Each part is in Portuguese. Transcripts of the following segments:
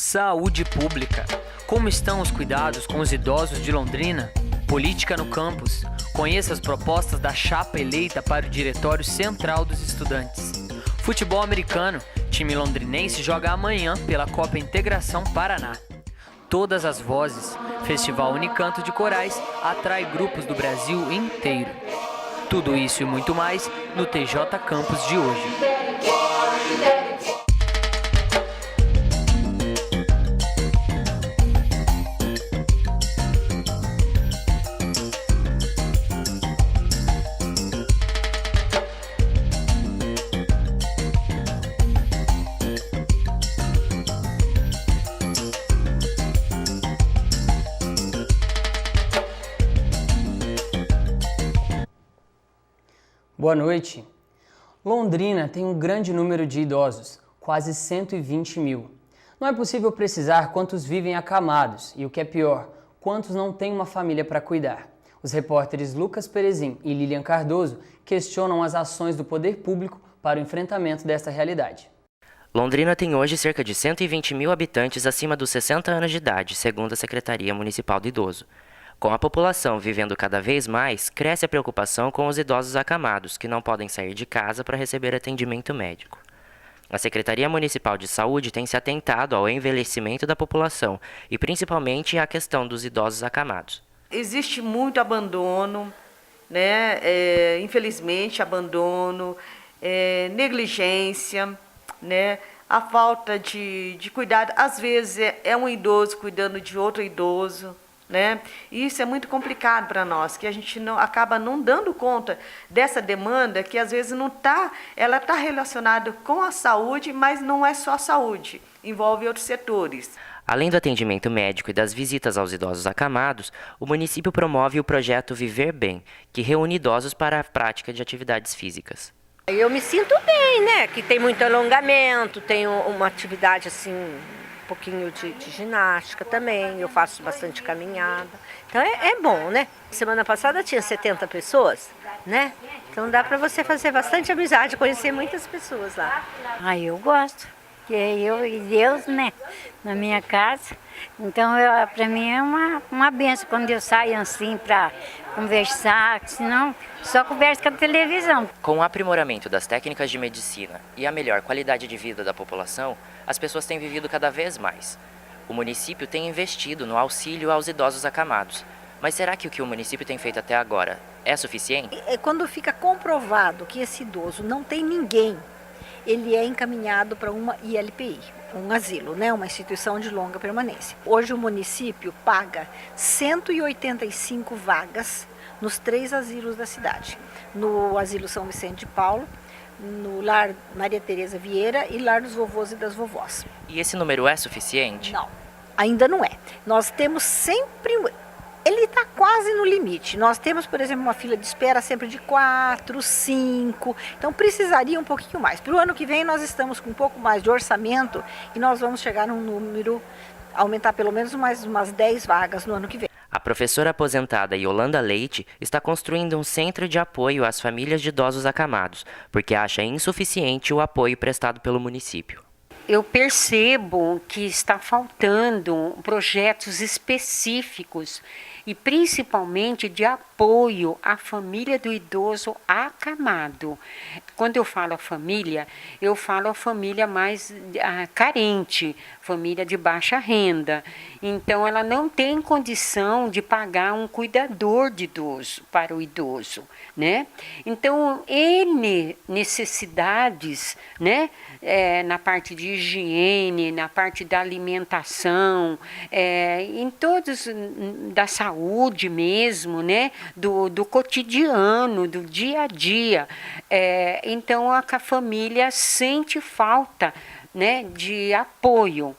Saúde pública. Como estão os cuidados com os idosos de Londrina? Política no campus. Conheça as propostas da chapa eleita para o Diretório Central dos Estudantes. Futebol americano. Time londrinense joga amanhã pela Copa Integração Paraná. Todas as vozes. Festival Unicanto de Corais atrai grupos do Brasil inteiro. Tudo isso e muito mais no TJ Campus de hoje. Boa noite. Londrina tem um grande número de idosos, quase 120 mil. Não é possível precisar quantos vivem acamados e, o que é pior, quantos não têm uma família para cuidar. Os repórteres Lucas Perezin e Lilian Cardoso questionam as ações do poder público para o enfrentamento desta realidade. Londrina tem hoje cerca de 120 mil habitantes acima dos 60 anos de idade, segundo a Secretaria Municipal do Idoso. Com a população vivendo cada vez mais, cresce a preocupação com os idosos acamados, que não podem sair de casa para receber atendimento médico. A Secretaria Municipal de Saúde tem se atentado ao envelhecimento da população e principalmente à questão dos idosos acamados. Existe muito abandono, né? Infelizmente, abandono, negligência, né? A falta de cuidado. Às vezes é um idoso cuidando de outro idoso, né? E isso é muito complicado para nós, que a gente acaba não dando conta dessa demanda, que às vezes ela está relacionada com a saúde, mas não é só a saúde, envolve outros setores. Além do atendimento médico e das visitas aos idosos acamados, o município promove o projeto Viver Bem, que reúne idosos para a prática de atividades físicas. Eu me sinto bem, né? Que tem muito alongamento, tem uma atividade assim, um pouquinho de ginástica também, eu faço bastante caminhada. Então é bom, né? Semana passada tinha 70 pessoas, né? Então dá para você fazer bastante amizade, conhecer muitas pessoas lá. Eu gosto, que é eu e Deus, né? Na minha casa. Então para mim é uma benção quando eu saio assim para conversar, senão só converso com a televisão. Com o aprimoramento das técnicas de medicina e a melhor qualidade de vida da população, as pessoas têm vivido cada vez mais. O município tem investido no auxílio aos idosos acamados. Mas será que o que o município tem feito até agora é suficiente? Quando fica comprovado que esse idoso não tem ninguém, ele é encaminhado para uma ILPI, um asilo, né? Uma instituição de longa permanência. Hoje o município paga 185 vagas nos 3 asilos da cidade. No Asilo São Vicente de Paulo, no Lar Maria Tereza Vieira e Lar dos Vovôs e das Vovós. E esse número é suficiente? Não, ainda não é. Nós temos sempre... Ele está quase no limite. Nós temos, por exemplo, uma fila de espera sempre de 4, 5. Então precisaria um pouquinho mais. Para o ano que vem nós estamos com um pouco mais de orçamento e nós vamos chegar num número, aumentar pelo menos mais umas 10 vagas no ano que vem. A professora aposentada Yolanda Leite está construindo um centro de apoio às famílias de idosos acamados, porque acha insuficiente o apoio prestado pelo município. Eu percebo que está faltando projetos específicos e principalmente de apoio à família do idoso acamado. Quando eu falo a família mais carente, família de baixa renda. Então, ela não tem condição de pagar um cuidador de idoso para o idoso, né? Então, N necessidades, né? Na parte de higiene, na parte da alimentação, em todos, da saúde mesmo, né? Do cotidiano, do dia a dia. Então, a família sente falta, né, de apoio.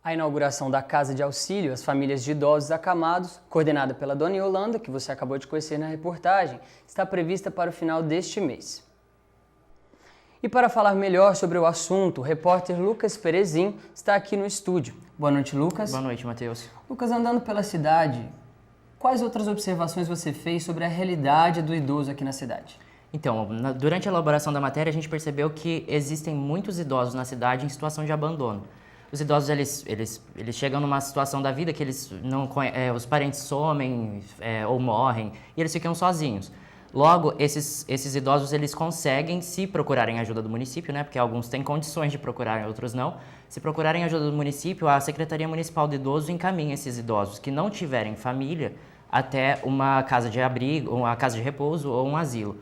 A inauguração da Casa de Auxílio às Famílias de Idosos Acamados, coordenada pela Dona Yolanda, que você acabou de conhecer na reportagem, está prevista para o final deste mês. E para falar melhor sobre o assunto, o repórter Lucas Perezin está aqui no estúdio. Boa noite, Lucas. Boa noite, Matheus. Lucas, andando pela cidade, quais outras observações você fez sobre a realidade do idoso aqui na cidade? Então, durante a elaboração da matéria, a gente percebeu que existem muitos idosos na cidade em situação de abandono. os idosos eles chegam numa situação da vida que eles não os parentes somem ou morrem e eles ficam sozinhos. Logo, esses idosos eles conseguem, se procurarem ajuda do município, né, porque alguns têm condições de procurar, outros não. Se procurarem ajuda do município, a Secretaria Municipal do Idoso encaminha esses idosos que não tiverem família até uma casa de abrigo, uma casa de repouso ou um asilo.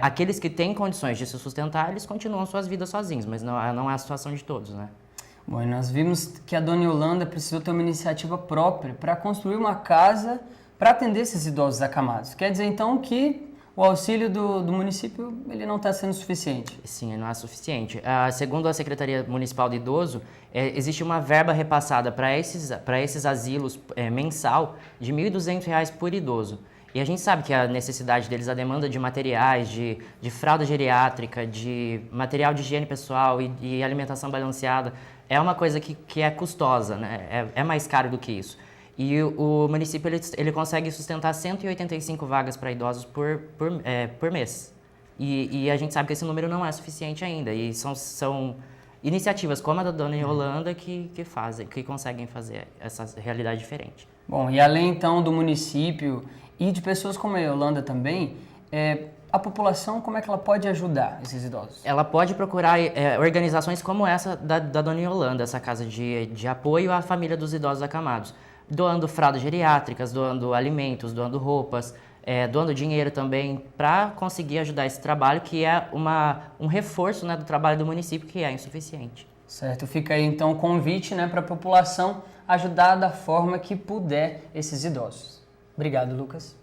Aqueles que têm condições de se sustentar, eles continuam suas vidas sozinhos, mas não é a situação de todos, né? Bom, e nós vimos que a dona Yolanda precisou ter uma iniciativa própria para construir uma casa para atender esses idosos acamados. Quer dizer, então, que o auxílio do município ele não está sendo suficiente? Sim, não é suficiente. Segundo a Secretaria Municipal do Idoso, existe uma verba repassada para esses asilos mensal de R$ 1.200 por idoso. E a gente sabe que a necessidade deles, a demanda de materiais, de fralda geriátrica, de material de higiene pessoal e alimentação balanceada, é uma coisa que é custosa, né? É mais caro do que isso. E o município ele consegue sustentar 185 vagas para idosos por mês. E a gente sabe que esse número não é suficiente ainda. E são iniciativas como a da dona Yolanda que conseguem fazer essa realidade diferente. Bom, e além então do município e de pessoas como a Yolanda também, a população, como é que ela pode ajudar esses idosos? Ela pode procurar organizações como essa da dona Yolanda, essa casa de apoio à família dos idosos acamados, doando fraldas geriátricas, doando alimentos, doando roupas, doando dinheiro também, para conseguir ajudar esse trabalho, que é um reforço, né, do trabalho do município, que é insuficiente. Certo, fica aí então o convite, né, para a população ajudar da forma que puder esses idosos. Obrigado, Lucas.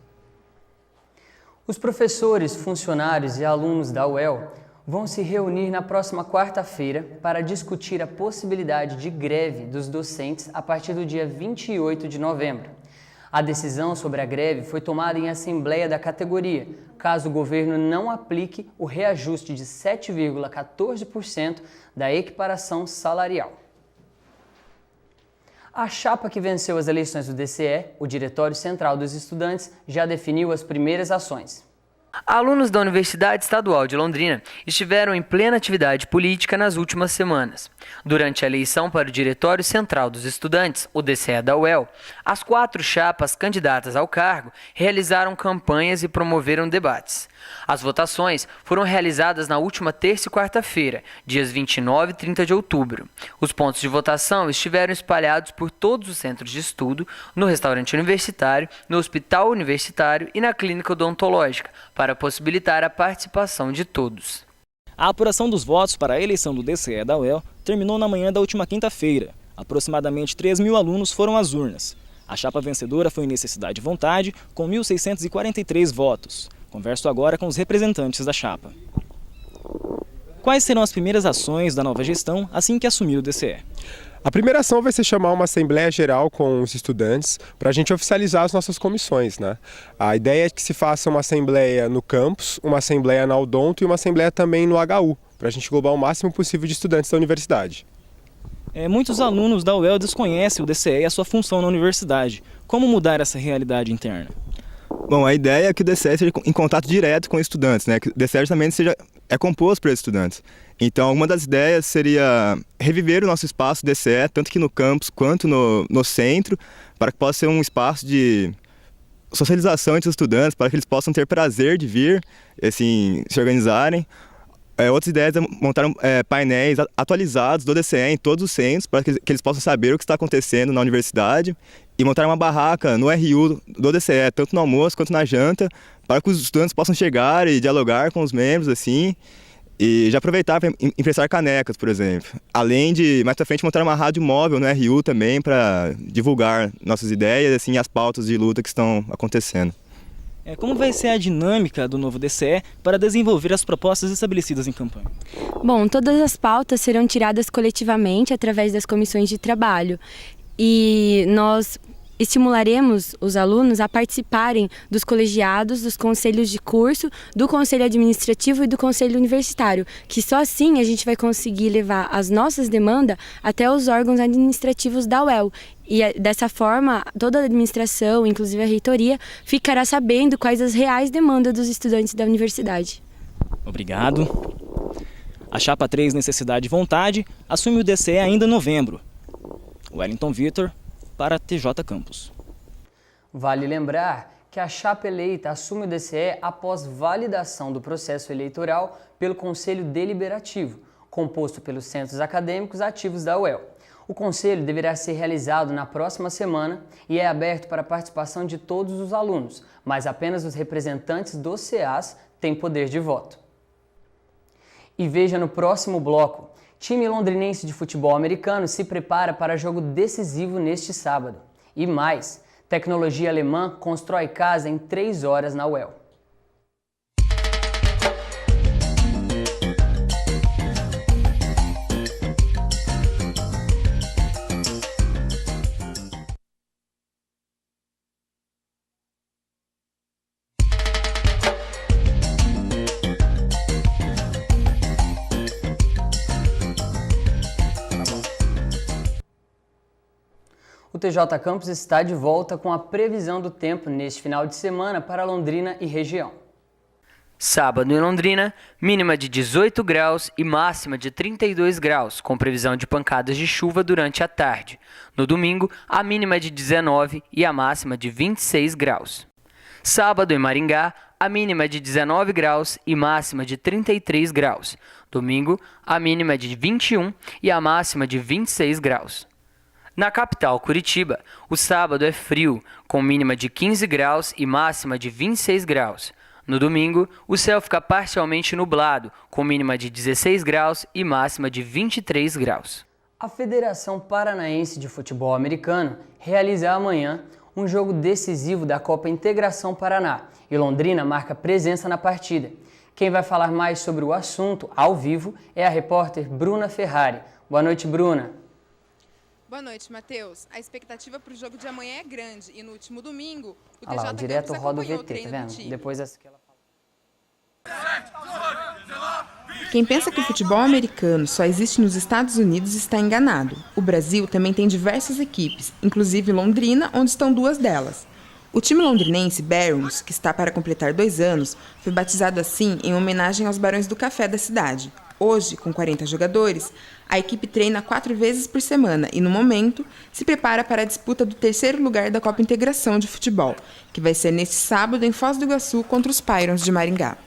Os professores, funcionários e alunos da UEL vão se reunir na próxima quarta-feira para discutir a possibilidade de greve dos docentes a partir do dia 28 de novembro. A decisão sobre a greve foi tomada em assembleia da categoria, caso o governo não aplique o reajuste de 7,14% da equiparação salarial. A chapa que venceu as eleições do DCE, o Diretório Central dos Estudantes, já definiu as primeiras ações. Alunos da Universidade Estadual de Londrina estiveram em plena atividade política nas últimas semanas. Durante a eleição para o Diretório Central dos Estudantes, o DCE da UEL, as 4 chapas candidatas ao cargo realizaram campanhas e promoveram debates. As votações foram realizadas na última terça e quarta-feira, dias 29 e 30 de outubro. Os pontos de votação estiveram espalhados por todos os centros de estudo, no restaurante universitário, no hospital universitário e na clínica odontológica, para possibilitar a participação de todos. A apuração dos votos para a eleição do DCE da UEL terminou na manhã da última quinta-feira. Aproximadamente 3.000 alunos foram às urnas. A chapa vencedora foi Necessidade e Vontade, com 1.643 votos. Converso agora com os representantes da chapa. Quais serão as primeiras ações da nova gestão assim que assumir o DCE? A primeira ação vai ser chamar uma assembleia geral com os estudantes para a gente oficializar as nossas comissões, né? A ideia é que se faça uma assembleia no campus, uma assembleia na Odonto e uma assembleia também no HU, para a gente englobar o máximo possível de estudantes da universidade. Muitos alunos da UEL desconhecem o DCE e a sua função na universidade. Como mudar essa realidade interna? Bom, a ideia é que o DCE seja em contato direto com estudantes, né? Que o DCE também é composto por estudantes. Então, uma das ideias seria reviver o nosso espaço DCE, tanto aqui no campus quanto no centro, para que possa ser um espaço de socialização entre os estudantes, para que eles possam ter prazer de vir, assim, se organizarem. Outras ideias é montar painéis atualizados do DCE em todos os centros, para que eles possam saber o que está acontecendo na universidade, e montar uma barraca no RU do DCE, tanto no almoço quanto na janta, para que os estudantes possam chegar e dialogar com os membros, assim, e já aproveitar para emprestar canecas, por exemplo. Além de, mais pra frente, montar uma rádio móvel no RU também, para divulgar nossas ideias, assim, e as pautas de luta que estão acontecendo. Como vai ser a dinâmica do novo DCE para desenvolver as propostas estabelecidas em campanha? Bom, todas as pautas serão tiradas coletivamente através das comissões de trabalho. E nós estimularemos os alunos a participarem dos colegiados, dos conselhos de curso, do conselho administrativo e do conselho universitário, que só assim a gente vai conseguir levar as nossas demandas até os órgãos administrativos da UEL. E dessa forma, toda a administração, inclusive a reitoria, ficará sabendo quais as reais demandas dos estudantes da universidade. Obrigado. A chapa 3, Necessidade e Vontade, assume o DCE ainda em novembro. Wellington Vitor, para TJ Campus. Vale lembrar que a chapa eleita assume o DCE após validação do processo eleitoral pelo Conselho Deliberativo, composto pelos centros acadêmicos ativos da UEL. O conselho deverá ser realizado na próxima semana e é aberto para a participação de todos os alunos, mas apenas os representantes dos CAs têm poder de voto. E veja no próximo bloco, time londrinense de futebol americano se prepara para jogo decisivo neste sábado. E mais, tecnologia alemã constrói casa em 3 horas na UEL. O TJ Campus está de volta com a previsão do tempo neste final de semana para Londrina e região. Sábado em Londrina, mínima de 18 graus e máxima de 32 graus, com previsão de pancadas de chuva durante a tarde. No domingo, a mínima é de 19 e a máxima de 26 graus. Sábado em Maringá, a mínima é de 19 graus e máxima de 33 graus. Domingo, a mínima é de 21 e a máxima de 26 graus. Na capital, Curitiba, o sábado é frio, com mínima de 15 graus e máxima de 26 graus. No domingo, o céu fica parcialmente nublado, com mínima de 16 graus e máxima de 23 graus. A Federação Paranaense de Futebol Americano realiza amanhã um jogo decisivo da Copa Integração Paraná e Londrina marca presença na partida. Quem vai falar mais sobre o assunto ao vivo é a repórter Bruna Ferrari. Boa noite, Bruna. Boa noite, Matheus. A expectativa para o jogo de amanhã é grande e no último domingo o TJ Campus direto roda o VT, treino tá vendo? Depois que ela fala. Quem pensa que o futebol americano só existe nos Estados Unidos está enganado. O Brasil também tem diversas equipes, inclusive Londrina, onde estão 2 delas. O time londrinense Barons, que está para completar 2 anos, foi batizado assim em homenagem aos Barões do Café da cidade. Hoje, com 40 jogadores, a equipe treina 4 vezes por semana e, no momento, se prepara para a disputa do 3º lugar da Copa Integração de Futebol, que vai ser neste sábado em Foz do Iguaçu contra os Pyrons de Maringá.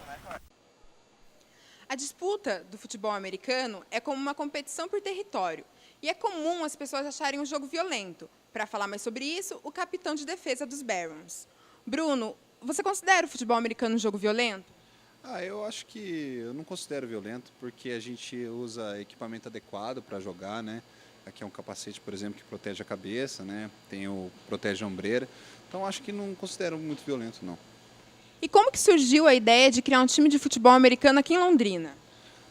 A disputa do futebol americano é como uma competição por território e é comum as pessoas acharem um jogo violento. Para falar mais sobre isso, o capitão de defesa dos Barons. Bruno, você considera o futebol americano um jogo violento? Eu acho que eu não considero violento, porque a gente usa equipamento adequado para jogar, né? Aqui é um capacete, por exemplo, que protege a cabeça, né? Tem o protege a ombreira. Então, acho que não considero muito violento, não. E como que surgiu a ideia de criar um time de futebol americano aqui em Londrina?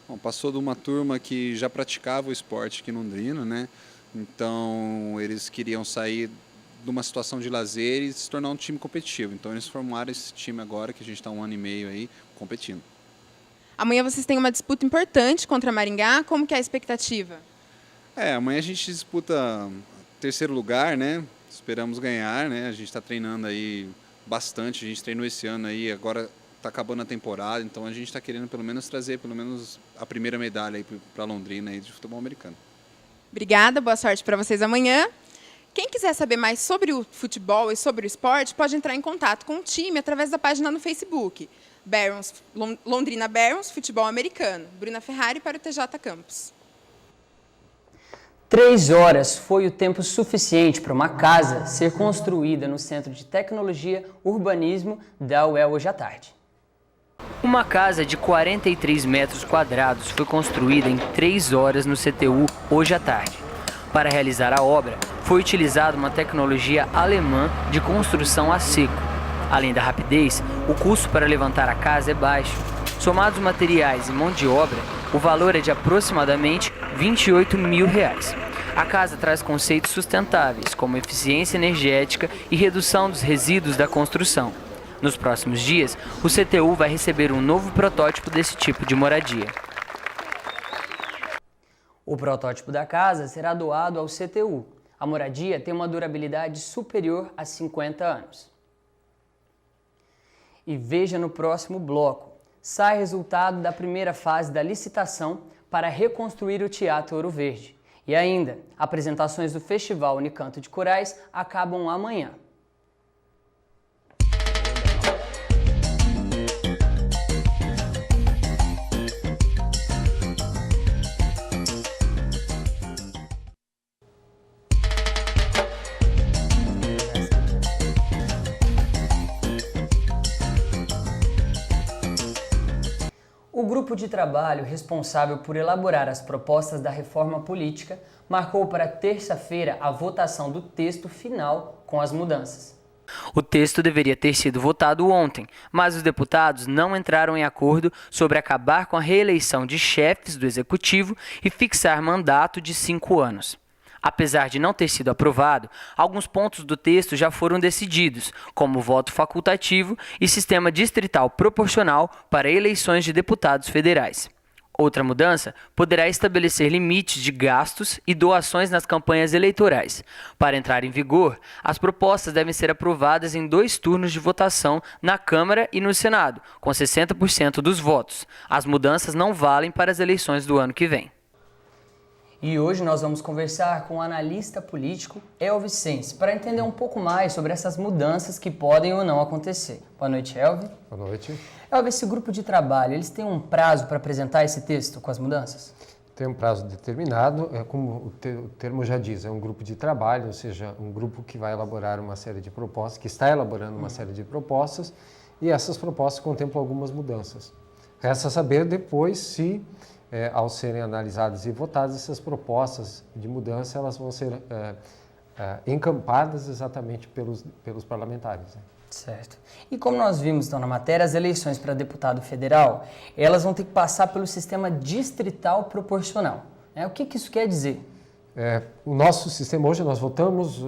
Bom, passou de uma turma que já praticava o esporte aqui em Londrina, né? Então, eles queriam sair de uma situação de lazer e se tornar um time competitivo. Então, eles formaram esse time agora, que a gente está 1 ano e meio aí, competindo. Amanhã vocês têm uma disputa importante contra Maringá. Como que é a expectativa? Amanhã a gente disputa 3º lugar, né? Esperamos ganhar, né? A gente está treinando aí bastante. A gente treinou esse ano aí, agora está acabando a temporada. Então a gente está querendo pelo menos trazer a primeira medalha aí para Londrina aí de futebol americano. Obrigada, boa sorte para vocês amanhã. Quem quiser saber mais sobre o futebol e sobre o esporte, pode entrar em contato com o time através da página no Facebook. Londrina Barons Futebol Americano. Bruna Ferrari para o TJ Campus. 3 horas foi o tempo suficiente para uma casa ser construída no Centro de Tecnologia Urbanismo da UEL hoje à tarde. Uma casa de 43 metros quadrados foi construída em 3 horas no CTU hoje à tarde. Para realizar a obra, foi utilizada uma tecnologia alemã de construção a seco. Além da rapidez, o custo para levantar a casa é baixo. Somados materiais e mão de obra, o valor é de aproximadamente R$ 28 mil. A casa traz conceitos sustentáveis, como eficiência energética e redução dos resíduos da construção. Nos próximos dias, o CTU vai receber um novo protótipo desse tipo de moradia. O protótipo da casa será doado ao CTU. A moradia tem uma durabilidade superior a 50 anos. E veja no próximo bloco. Sai resultado da primeira fase da licitação para reconstruir o Teatro Ouro Verde. E ainda, apresentações do Festival Unicanto de Corais acabam amanhã. O grupo de trabalho responsável por elaborar as propostas da reforma política marcou para terça-feira a votação do texto final com as mudanças. O texto deveria ter sido votado ontem, mas os deputados não entraram em acordo sobre acabar com a reeleição de chefes do Executivo e fixar mandato de 5 anos. Apesar de não ter sido aprovado, alguns pontos do texto já foram decididos, como voto facultativo e sistema distrital proporcional para eleições de deputados federais. Outra mudança poderá estabelecer limites de gastos e doações nas campanhas eleitorais. Para entrar em vigor, as propostas devem ser aprovadas em 2 turnos de votação na Câmara e no Senado, com 60% dos votos. As mudanças não valem para as eleições do ano que vem. E hoje nós vamos conversar com o analista político Elvis Sense para entender um pouco mais sobre essas mudanças que podem ou não acontecer. Boa noite, Elvis. Boa noite. Elvis, esse grupo de trabalho, eles têm um prazo para apresentar esse texto com as mudanças? Tem um prazo determinado, como o termo já diz, é um grupo de trabalho, ou seja, um grupo que vai elaborar uma série de propostas, que está elaborando uma série de propostas, e essas propostas contemplam algumas mudanças. Resta saber depois se ao serem analisadas e votadas, essas propostas de mudança elas vão ser encampadas exatamente pelos parlamentares. Né? Certo. E como nós vimos então na matéria, as eleições para deputado federal, elas vão ter que passar pelo sistema distrital proporcional. O que isso quer dizer? O nosso sistema hoje, nós votamos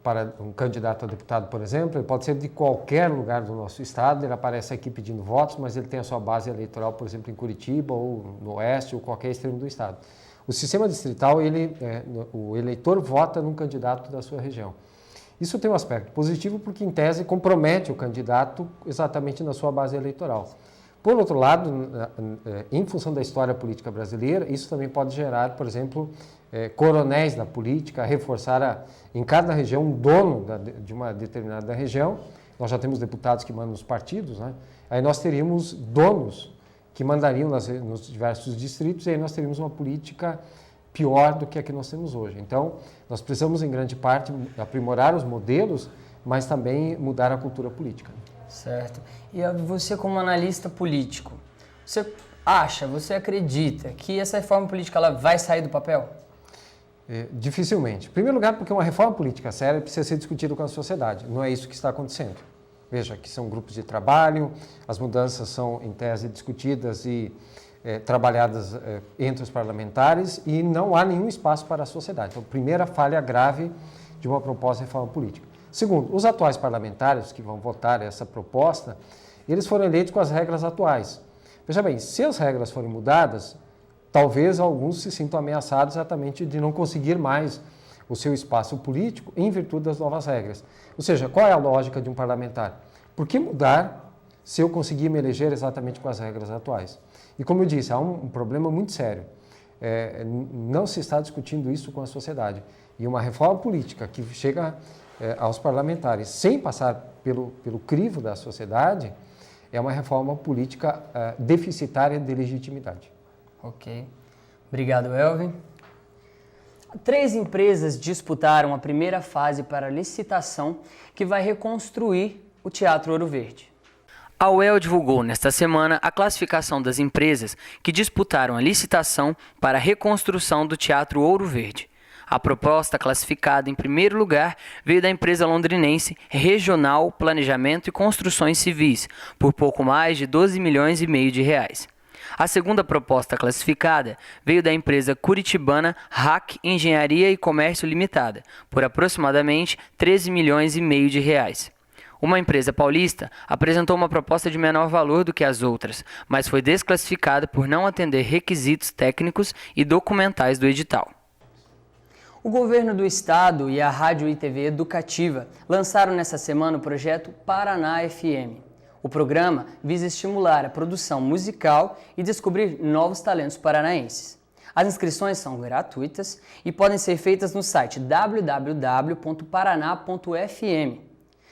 para um candidato a deputado, por exemplo, ele pode ser de qualquer lugar do nosso estado, ele aparece aqui pedindo votos, mas ele tem a sua base eleitoral, por exemplo, em Curitiba ou no oeste ou qualquer extremo do estado. O sistema distrital, o eleitor vota num candidato da sua região. Isso tem um aspecto positivo porque, em tese, compromete o candidato exatamente na sua base eleitoral. Por outro lado, em função da história política brasileira, isso também pode gerar, por exemplo, coronéis da política, reforçar em cada região um dono de uma determinada região. Nós já temos deputados que mandam nos partidos, né? Aí nós teríamos donos que mandariam nos diversos distritos e aí nós teríamos uma política pior do que a que nós temos hoje. Então, nós precisamos, em grande parte, aprimorar os modelos, mas também mudar a cultura política. Certo. E você, como analista político, você acredita que essa reforma política ela vai sair do papel? Dificilmente. Em primeiro lugar, porque uma reforma política séria precisa ser discutida com a sociedade. Não é isso que está acontecendo. Veja, que são grupos de trabalho, as mudanças são, em tese, discutidas e trabalhadas entre os parlamentares e não há nenhum espaço para a sociedade. Então, primeira falha grave de uma proposta de reforma política. Segundo, os atuais parlamentares que vão votar essa proposta, eles foram eleitos com as regras atuais. Veja bem, se as regras forem mudadas, talvez alguns se sintam ameaçados exatamente de não conseguir mais o seu espaço político em virtude das novas regras. Ou seja, qual é a lógica de um parlamentar? Por que mudar se eu conseguir me eleger exatamente com as regras atuais? E como eu disse, há um problema muito sério. Não se está discutindo isso com a sociedade. E uma reforma política que chega aos parlamentares sem passar pelo crivo da sociedade é uma reforma política deficitária de legitimidade. Ok. Obrigado, Elvin. 3 empresas disputaram a primeira fase para a licitação que vai reconstruir o Teatro Ouro Verde. A UEL divulgou nesta semana a classificação das empresas que disputaram a licitação para a reconstrução do Teatro Ouro Verde. A proposta classificada em primeiro lugar veio da empresa londrinense Regional Planejamento e Construções Civis, por pouco mais de 12 milhões e meio de reais. A segunda proposta classificada veio da empresa curitibana RAC Engenharia e Comércio Limitada, por aproximadamente 13 milhões e meio de reais. Uma empresa paulista apresentou uma proposta de menor valor do que as outras, mas foi desclassificada por não atender requisitos técnicos e documentais do edital. O governo do estado e a Rádio e TV Educativa lançaram nesta semana o projeto Paraná FM. O programa visa estimular a produção musical e descobrir novos talentos paranaenses. As inscrições são gratuitas e podem ser feitas no site www.paraná.fm,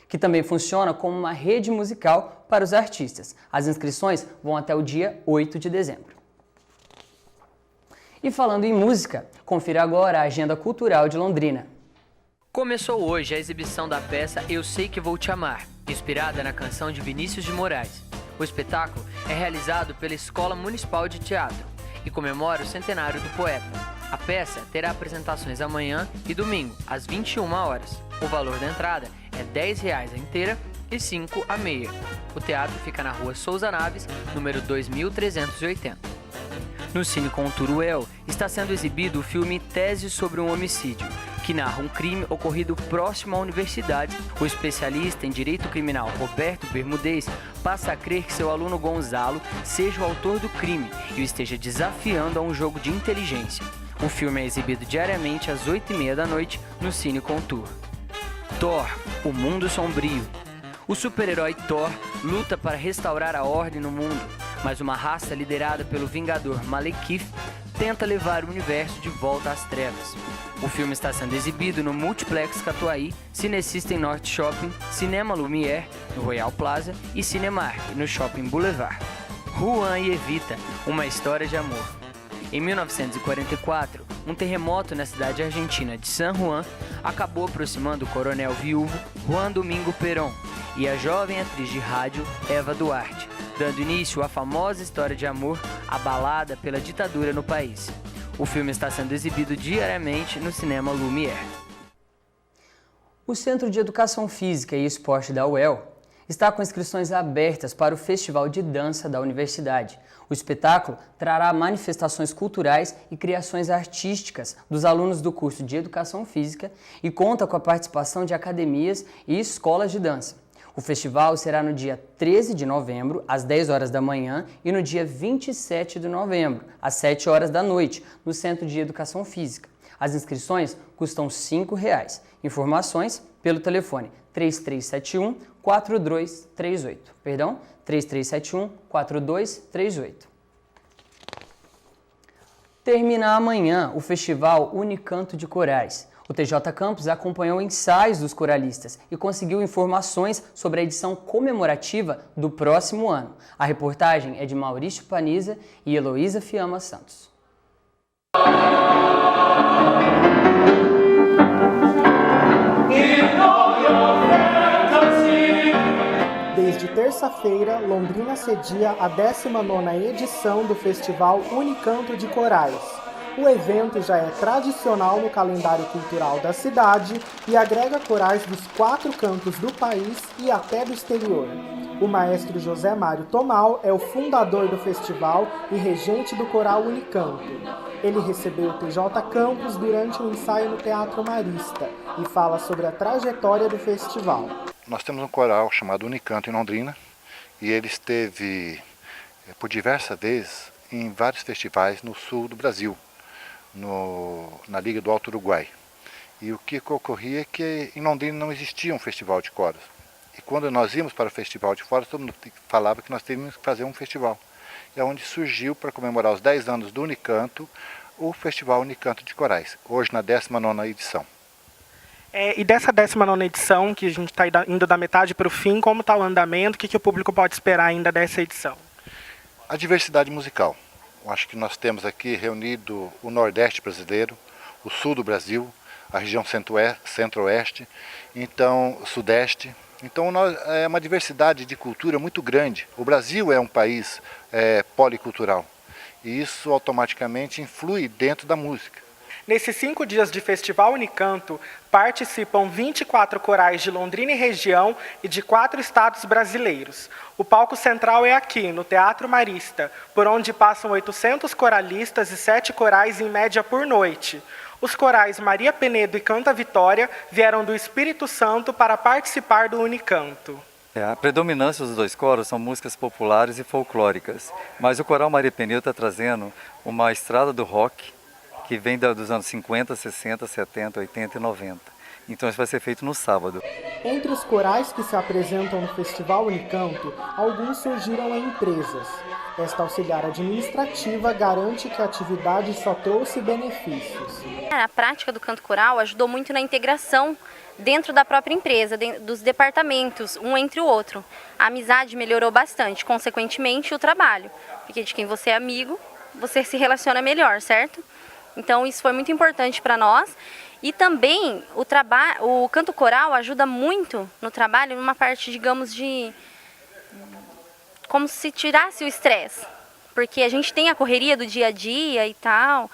que também funciona como uma rede musical para os artistas. As inscrições vão até o dia 8 de dezembro. E falando em música, confira agora a agenda cultural de Londrina. Começou hoje a exibição da peça Eu Sei Que Vou Te Amar, inspirada na canção de Vinícius de Moraes. O espetáculo é realizado pela Escola Municipal de Teatro e comemora o centenário do poeta. A peça terá apresentações amanhã e domingo, às 21 horas. O valor da entrada é R$10 a inteira e R$5 a meia. O teatro fica na rua Souza Naves, número 2380. No Cine Contour UEL está sendo exibido o filme Tese sobre um Homicídio, que narra um crime ocorrido próximo à universidade. O especialista em direito criminal Roberto Bermudez passa a crer que seu aluno Gonzalo seja o autor do crime e o esteja desafiando a um jogo de inteligência. O filme é exibido diariamente às 8h30 da noite no Cine Contour. Thor, o Mundo Sombrio. O super-herói Thor luta para restaurar a ordem no mundo, mas uma raça liderada pelo Vingador Malekith tenta levar o universo de volta às trevas. O filme está sendo exibido no Multiplex Catuaí, Cinesystem Norte Shopping, Cinema Lumière, no Royal Plaza e Cinemark, no Shopping Boulevard. Juan e Evita, uma história de amor. Em 1944, um terremoto na cidade argentina de San Juan acabou aproximando o coronel viúvo Juan Domingo Perón e a jovem atriz de rádio Eva Duarte, dando início à famosa história de amor abalada pela ditadura no país. O filme está sendo exibido diariamente no Cinema Lumière. O Centro de Educação Física e Esporte da UEL está com inscrições abertas para o Festival de Dança da Universidade. O espetáculo trará manifestações culturais e criações artísticas dos alunos do curso de Educação Física e conta com a participação de academias e escolas de dança. O festival será no dia 13 de novembro, às 10 horas da manhã, e no dia 27 de novembro, às 7 horas da noite, no Centro de Educação Física. As inscrições custam R$5. Informações pelo telefone 3371-4238. Perdão, 3371-4238. Termina amanhã o Festival Unicanto de Corais. O TJ Campus acompanhou ensaios dos coralistas e conseguiu informações sobre a edição comemorativa do próximo ano. A reportagem é de Maurício Paniza e Heloísa Fiamma Santos. Desde terça-feira, Londrina cedia a 19ª edição do Festival Unicanto de Corais. O evento já é tradicional no calendário cultural da cidade e agrega corais dos 4 cantos do país e até do exterior. O maestro José Mário Tomal é o fundador do festival e regente do coral Unicanto. Ele recebeu o TJ Campus durante um ensaio no Teatro Marista e fala sobre a trajetória do festival. Nós temos um coral chamado Unicanto em Londrina e ele esteve por diversas vezes em vários festivais no sul do Brasil. Na Liga do Alto Uruguai. E o que ocorria é que em Londrina não existia um festival de coros. E quando nós íamos para o festival de fora, todo mundo falava que nós teríamos que fazer um festival. E é onde surgiu, para comemorar os 10 anos do Unicanto, o Festival Unicanto de Corais, hoje na 19ª edição. E dessa 19ª edição, que a gente está indo da metade para o fim, como está o andamento, o que o público pode esperar ainda dessa edição? A diversidade musical. Eu acho que nós temos aqui reunido o Nordeste brasileiro, o Sul do Brasil, a região Centro-Oeste, então Sudeste. Então é uma diversidade de cultura muito grande. O Brasil é um país policultural e isso automaticamente influi dentro da música. Nesses 5 dias de Festival Unicanto, participam 24 corais de Londrina e região e de 4 estados brasileiros. O palco central é aqui, no Teatro Marista, por onde passam 800 coralistas e 7 corais em média por noite. Os corais Maria Penedo e Canta Vitória vieram do Espírito Santo para participar do Unicanto. A predominância dos 2 coros são músicas populares e folclóricas, mas o coral Maria Penedo está trazendo uma estrada do rock, que vem dos anos 50, 60, 70, 80 e 90. Então isso vai ser feito no sábado. Entre os corais que se apresentam no Festival Unicanto, alguns surgiram em empresas. Esta auxiliar administrativa garante que a atividade só trouxe benefícios. A prática do canto coral ajudou muito na integração dentro da própria empresa, dos departamentos, um entre o outro. A amizade melhorou bastante, consequentemente o trabalho, porque de quem você é amigo, você se relaciona melhor, certo? Então isso foi muito importante para nós. E também o canto coral ajuda muito no trabalho, numa parte, digamos, de como se tirasse o estresse, porque a gente tem a correria do dia a dia e tal,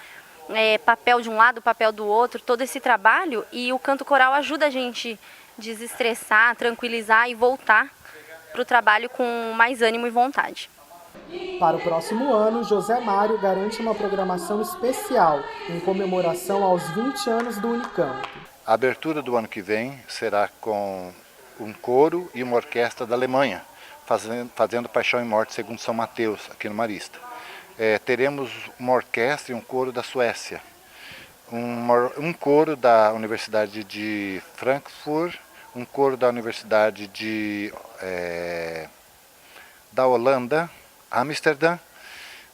papel de um lado, papel do outro, todo esse trabalho, e o canto coral ajuda a gente a desestressar, tranquilizar e voltar para o trabalho com mais ânimo e vontade. Para o próximo ano, José Mário garante uma programação especial em comemoração aos 20 anos do Unicamp. A abertura do ano que vem será com um coro e uma orquestra da Alemanha, fazendo Paixão e Morte segundo São Mateus, aqui no Marista. Teremos uma orquestra e um coro da Suécia, um coro da Universidade de Frankfurt, um coro da Universidade da Holanda, Amsterdã,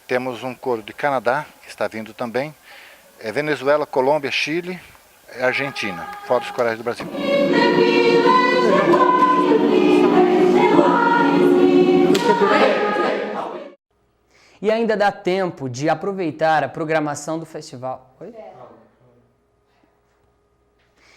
temos um coro de Canadá, que está vindo também, Venezuela, Colômbia, Chile e Argentina, fora os corais do Brasil. E ainda dá tempo de aproveitar a programação do festival. Oi?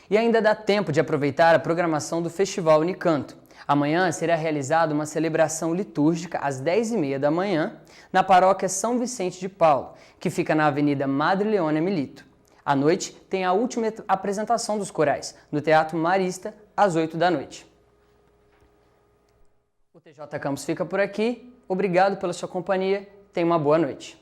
E ainda dá tempo de aproveitar a programação do Festival Unicanto. Amanhã será realizada uma celebração litúrgica às 10h30 da manhã na paróquia São Vicente de Paulo, que fica na Avenida Madre Leônia Milito. À noite tem a última apresentação dos corais, no Teatro Marista, às 8 da noite. O TJ Campus fica por aqui. Obrigado pela sua companhia. Tenha uma boa noite.